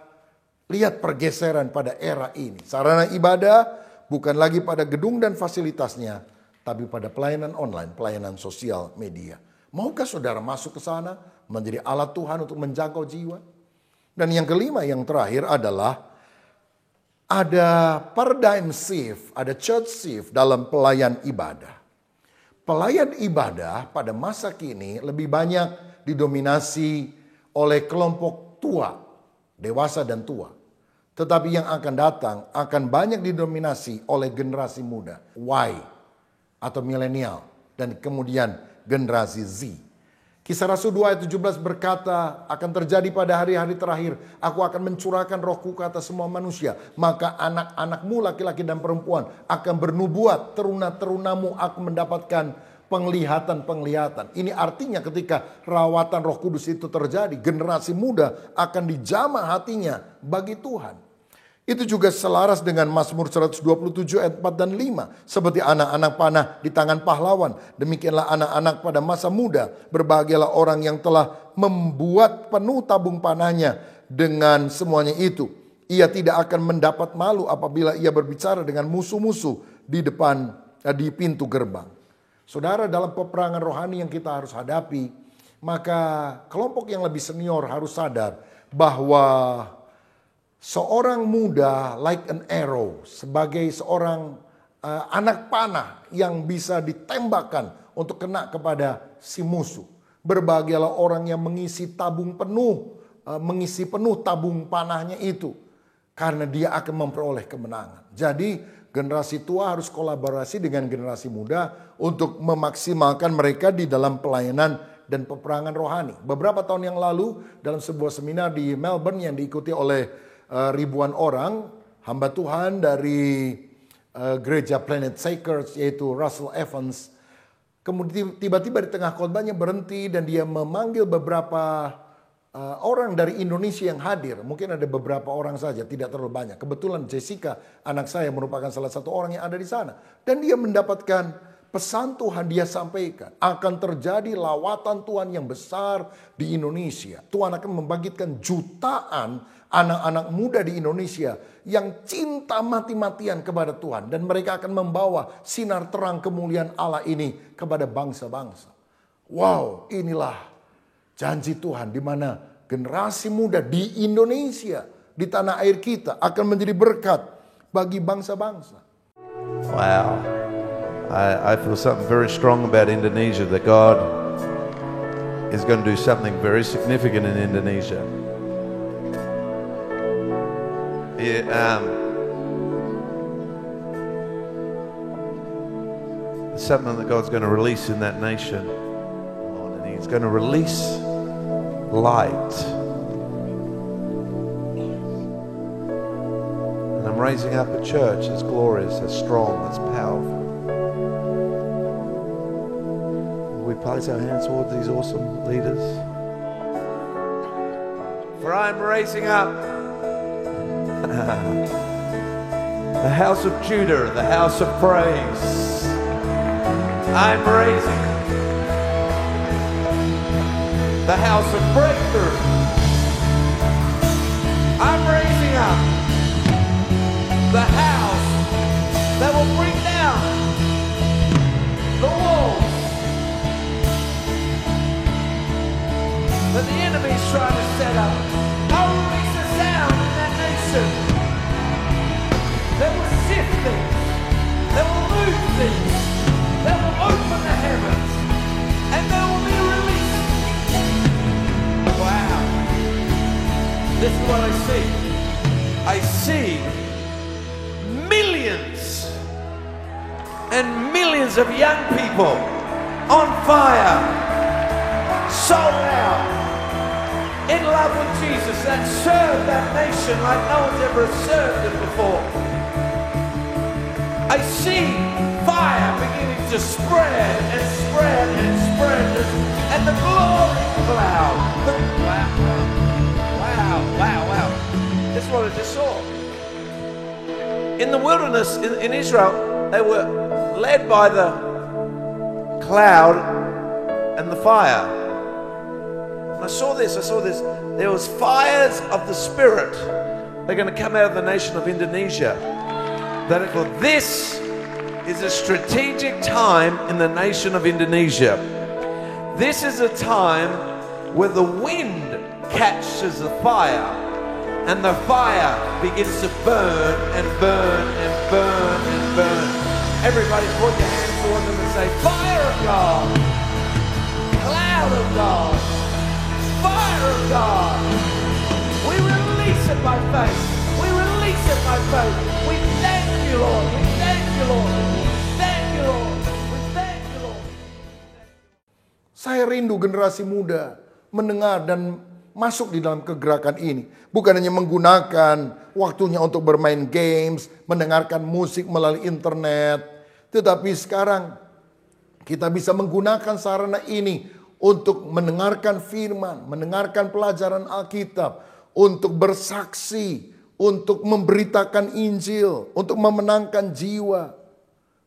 D: lihat pergeseran pada era ini. Sarana ibadah bukan lagi pada gedung dan fasilitasnya, tapi pada pelayanan online, pelayanan sosial media. Maukah saudara masuk ke sana, menjadi alat Tuhan untuk menjangkau jiwa? Dan yang kelima, yang terakhir adalah ada paradigm shift, ada church shift dalam pelayan ibadah. Pelayan ibadah pada masa kini lebih banyak didominasi oleh kelompok tua, dewasa dan tua. Tetapi yang akan datang akan banyak didominasi oleh generasi muda, Y atau milenial, dan kemudian generasi Z. Kisah Rasul 2 ayat 17 berkata, akan terjadi pada hari-hari terakhir, aku akan mencurahkan rohku ke atas semua manusia. Maka anak-anakmu laki-laki dan perempuan akan bernubuat, teruna-terunamu akan mendapatkan penglihatan-penglihatan. Ini artinya ketika rawatan Roh Kudus itu terjadi, generasi muda akan dijamah hatinya bagi Tuhan. Itu juga selaras dengan Mazmur 127 ayat 4 dan 5. Seperti anak-anak panah di tangan pahlawan, demikianlah anak-anak pada masa muda. Berbahagialah orang yang telah membuat penuh tabung panahnya dengan semuanya itu. Ia tidak akan mendapat malu apabila ia berbicara dengan musuh-musuh di pintu gerbang. Saudara, dalam peperangan rohani yang kita harus hadapi, maka kelompok yang lebih senior harus sadar bahwa seorang muda like an arrow, sebagai seorang anak panah yang bisa ditembakkan untuk kena kepada si musuh. Berbahagialah orang yang mengisi penuh tabung panahnya itu, karena dia akan memperoleh kemenangan. Jadi generasi tua harus kolaborasi dengan generasi muda untuk memaksimalkan mereka di dalam pelayanan dan peperangan rohani. Beberapa tahun yang lalu dalam sebuah seminar di Melbourne yang diikuti oleh ribuan orang, hamba Tuhan dari gereja Planet Shakers yaitu Russell Evans, kemudian tiba-tiba di tengah khotbahnya berhenti dan dia memanggil beberapa orang dari Indonesia yang hadir. Mungkin ada beberapa orang saja, tidak terlalu banyak. Kebetulan Jessica, anak saya, merupakan salah satu orang yang ada di sana. Dan dia mendapatkan pesan Tuhan, dia sampaikan. Akan terjadi lawatan Tuhan yang besar di Indonesia. Tuhan akan membangkitkan jutaan anak-anak muda di Indonesia yang cinta mati-matian kepada Tuhan. Dan mereka akan membawa sinar terang kemuliaan Allah ini kepada bangsa-bangsa. Wow, inilah janji Tuhan di mana generasi muda di Indonesia, di tanah air kita akan menjadi berkat bagi bangsa-bangsa.
L: Wow. I feel something very strong about Indonesia, that God is going to do something very significant in Indonesia. Something that God's going to release in that nation. And He's going to release light. And I'm raising up a church that's glorious, that's strong, that's powerful. Will we place our hands towards these awesome leaders? For I'm raising up the house of Judah, the house of praise. I'm raising the house of breakthrough. I'm raising up the house that will bring down the walls that the enemy's trying to set up. I'll release a sound in that nation that will shift things, that will move things, that will open the heavens, and there will be a release. Wow. This is what I see. I see millions and millions of young people on fire, sold out, in love with Jesus, that serve that nation like no one's ever served it before. I see fire beginning to spread and spread and spread, and the glory cloud. Wow. That's what I just saw. In the wilderness in Israel, they were led by the cloud and the fire. And I saw this. There was fires of the Spirit. They're going to come out of the nation of Indonesia. This is a strategic time in the nation of Indonesia. This is a time where the wind catches the fire, and the fire begins to burn and burn and burn and burn. Everybody put your hands towards them and say, fire of God, cloud of God, fire of God. We release it by faith. We release it by faith. We thank you, Lord. We thank you, Lord. We thank you, Lord. We thank you, Lord.
D: Saya rindu generasi muda mendengar dan masuk di dalam kegerakan ini. Bukan hanya menggunakan waktunya untuk bermain games, mendengarkan musik melalui internet. Tetapi sekarang kita bisa menggunakan sarana ini untuk mendengarkan firman, mendengarkan pelajaran Alkitab, untuk bersaksi, untuk memberitakan Injil, untuk memenangkan jiwa.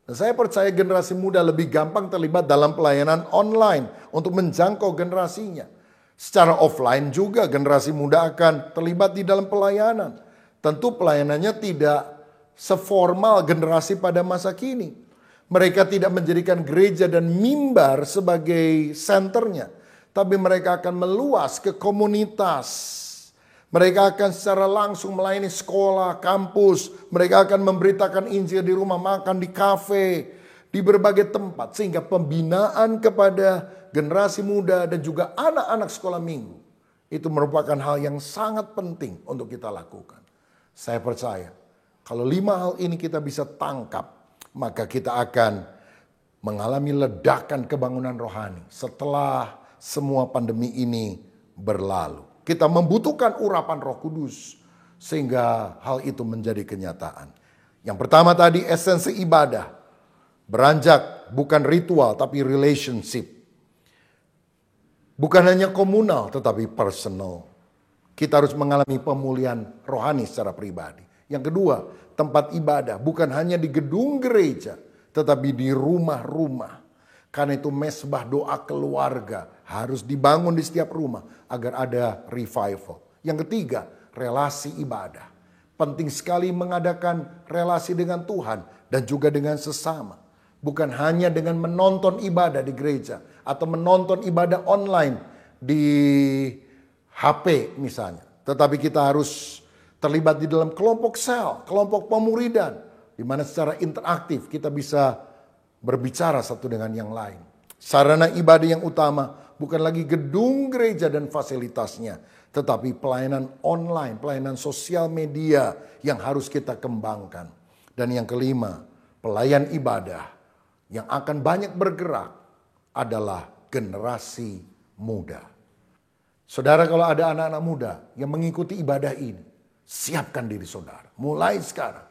D: Dan saya percaya generasi muda lebih gampang terlibat dalam pelayanan online untuk menjangkau generasinya. Secara offline juga generasi muda akan terlibat di dalam pelayanan. Tentu pelayanannya tidak seformal generasi pada masa kini. Mereka tidak menjadikan gereja dan mimbar sebagai senternya. Tapi mereka akan meluas ke komunitas. Mereka akan secara langsung melayani sekolah, kampus. Mereka akan memberitakan Injil di rumah makan, di kafe, di berbagai tempat. Sehingga pembinaan kepada generasi muda dan juga anak-anak sekolah minggu itu merupakan hal yang sangat penting untuk kita lakukan. Saya percaya kalau 5 hal ini kita bisa tangkap, maka kita akan mengalami ledakan kebangunan rohani setelah semua pandemi ini berlalu. Kita membutuhkan urapan Roh Kudus sehingga hal itu menjadi kenyataan. Yang pertama tadi esensi ibadah. Beranjak bukan ritual tapi relationship. Bukan hanya komunal tetapi personal. Kita harus mengalami pemulihan rohani secara pribadi. Yang kedua, tempat ibadah bukan hanya di gedung gereja tetapi di rumah-rumah. Karena itu mesbah doa keluarga harus dibangun di setiap rumah agar ada revival. Yang ketiga, relasi ibadah. Penting sekali mengadakan relasi dengan Tuhan dan juga dengan sesama. Bukan hanya dengan menonton ibadah di gereja atau menonton ibadah online di HP misalnya. Tetapi kita harus terlibat di dalam kelompok sel, kelompok pemuridan. Di mana secara interaktif kita bisa berbicara satu dengan yang lain. Sarana ibadah yang utama bukan lagi gedung gereja dan fasilitasnya, tetapi pelayanan online, pelayanan sosial media yang harus kita kembangkan. Dan yang kelima, pelayan ibadah yang akan banyak bergerak adalah generasi muda. Saudara, kalau ada anak-anak muda yang mengikuti ibadah ini, siapkan diri saudara. Mulai sekarang,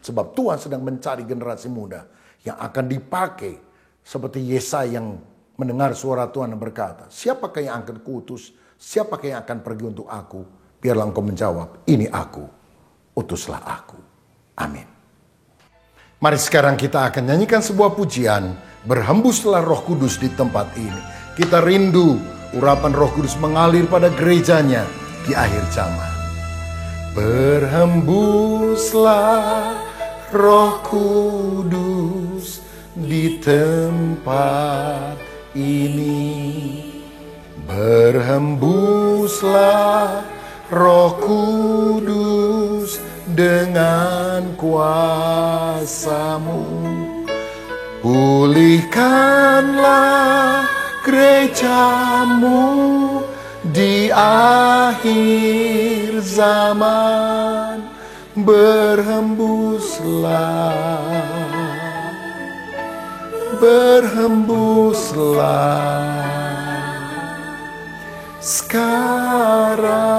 D: sebab Tuhan sedang mencari generasi muda yang akan dipakai seperti Yesaya yang mendengar suara Tuhan dan berkata, siapakah yang akan kuutus? Siapakah yang akan pergi untuk aku? Biarlah engkau menjawab, ini aku, utuslah aku. Amin. Mari sekarang kita akan nyanyikan sebuah pujian, berhembuslah Roh Kudus di tempat ini. Kita rindu urapan Roh Kudus mengalir pada gerejanya di akhir zaman. Berhembuslah Roh Kudus di tempat ini. Berhembuslah Roh Kudus dengan kuasa-Mu. Pulihkanlah gereja-Mu di akhir zaman. Berhembuslah sekarang.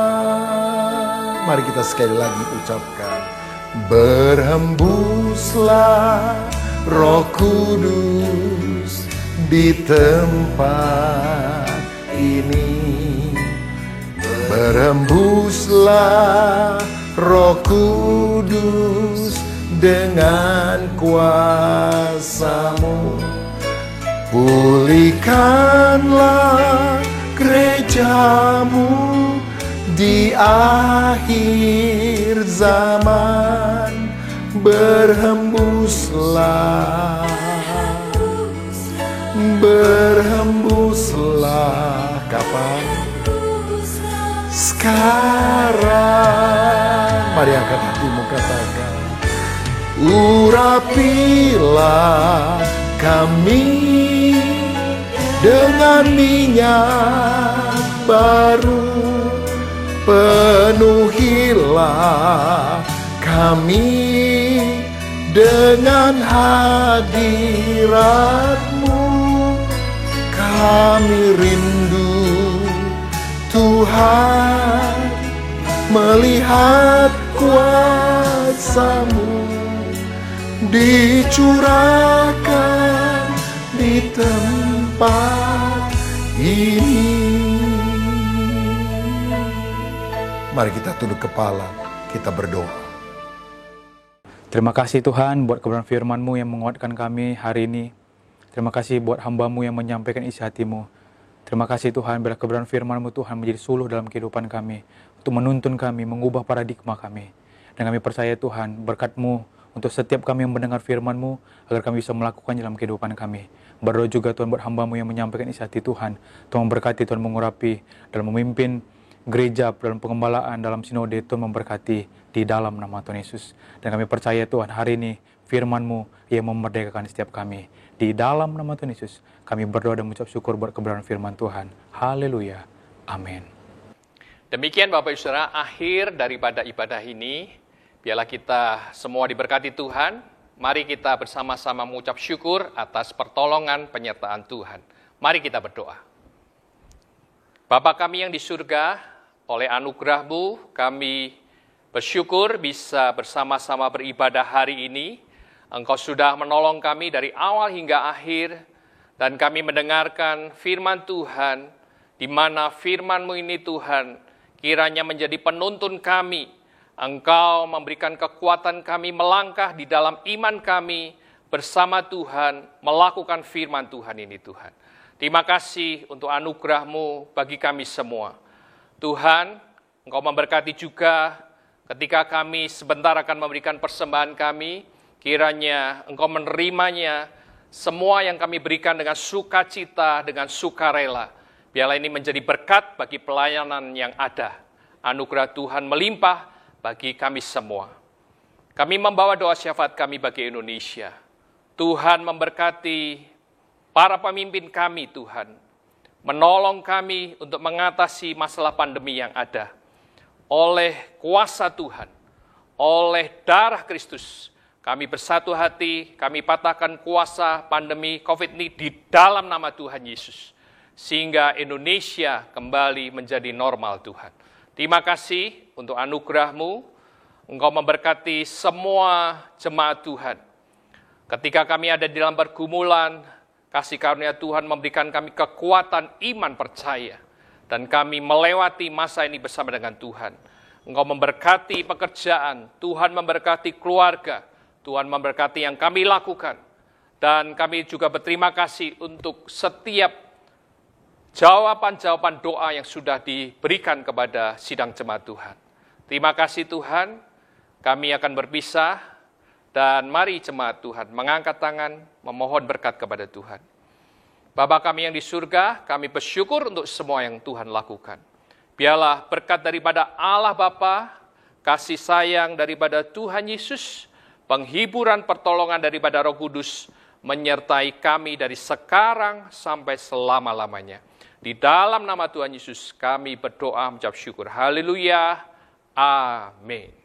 D: Mari kita sekali lagi ucapkan, berhembuslah Roh Kudus di tempat ini. Berhembuslah Roh Kudus dengan kuasa-Mu. Pulihkanlah gereja-Mu di akhir zaman. Berhembuslah, berhembuslah. Kapan? Sekarang. Mari angkat hatimu, katakan, urapilah kami dengan minyak baru. Penuhilah kami dengan hadirat-Mu. Kami rindu Tuhan melihat kuasa-Mu dicurahkan di tempat ini. Mari kita tunduk kepala, kita berdoa.
M: Terima kasih Tuhan buat kebenaran firman-Mu yang menguatkan kami hari ini. Terima kasih buat hamba-Mu yang menyampaikan isi hati-Mu. Terima kasih Tuhan bila kebenaran firman-Mu Tuhan menjadi suluh dalam kehidupan kami, untuk menuntun kami, mengubah paradigma kami. Dan kami percaya Tuhan, berkat-Mu untuk setiap kami yang mendengar firman-Mu, agar kami bisa melakukan dalam kehidupan kami. Berdoa juga Tuhan buat hamba-Mu yang menyampaikan isi hati Tuhan. Tuhan memberkati, Tuhan mengurapi, dalam memimpin gereja dalam pengembalaan, dalam sinode, Tuhan memberkati di dalam nama Tuhan Yesus. Dan kami percaya Tuhan, hari ini firman-Mu yang memerdekakan setiap kami. Di dalam nama Tuhan Yesus, kami berdoa dan mengucap syukur buat kebenaran firman Tuhan. Haleluya. Amin.
N: Demikian Bapak Ibu Saudara, akhir daripada ibadah ini. Biarlah kita semua diberkati Tuhan. Mari kita bersama-sama mengucap syukur atas pertolongan penyertaan Tuhan. Mari kita berdoa. Bapa kami yang di surga, oleh anugerah-Mu kami bersyukur bisa bersama-sama beribadah hari ini. Engkau sudah menolong kami dari awal hingga akhir, dan kami mendengarkan firman Tuhan, di mana firman-Mu ini Tuhan kiranya menjadi penuntun kami. Engkau memberikan kekuatan kami melangkah di dalam iman kami bersama Tuhan, melakukan firman Tuhan ini Tuhan. Terima kasih untuk anugerah-Mu bagi kami semua. Tuhan, Engkau memberkati juga ketika kami sebentar akan memberikan persembahan kami, kiranya Engkau menerimanya, semua yang kami berikan dengan sukacita, dengan sukarela. Biarlah ini menjadi berkat bagi pelayanan yang ada. Anugerah Tuhan melimpah bagi kami semua. Kami membawa doa syafaat kami bagi Indonesia. Tuhan memberkati para pemimpin kami Tuhan. menolong kami untuk mengatasi masalah pandemi yang ada. Oleh kuasa Tuhan, oleh darah Kristus, kami bersatu hati, kami patahkan kuasa pandemi COVID ini di dalam nama Tuhan Yesus. Sehingga Indonesia kembali menjadi normal Tuhan. Terima kasih untuk anugerah-Mu. Engkau memberkati semua jemaat Tuhan. Ketika kami ada di dalam pergumulan, kasih karunia Tuhan memberikan kami kekuatan iman percaya. Dan kami melewati masa ini bersama dengan Tuhan. Engkau memberkati pekerjaan, Tuhan memberkati keluarga, Tuhan memberkati yang kami lakukan. Dan kami juga berterima kasih untuk setiap jawaban-jawaban doa yang sudah diberikan kepada sidang jemaat Tuhan. Terima kasih Tuhan. Kami akan berpisah dan mari jemaat Tuhan mengangkat tangan, memohon berkat kepada Tuhan. Bapa kami yang di surga, kami bersyukur untuk semua yang Tuhan lakukan. Biarlah berkat daripada Allah Bapa, kasih sayang daripada Tuhan Yesus, penghiburan pertolongan daripada Roh Kudus, menyertai kami dari sekarang sampai selama-lamanya. Di dalam nama Tuhan Yesus kami berdoa mengucap syukur. Haleluya. Amin.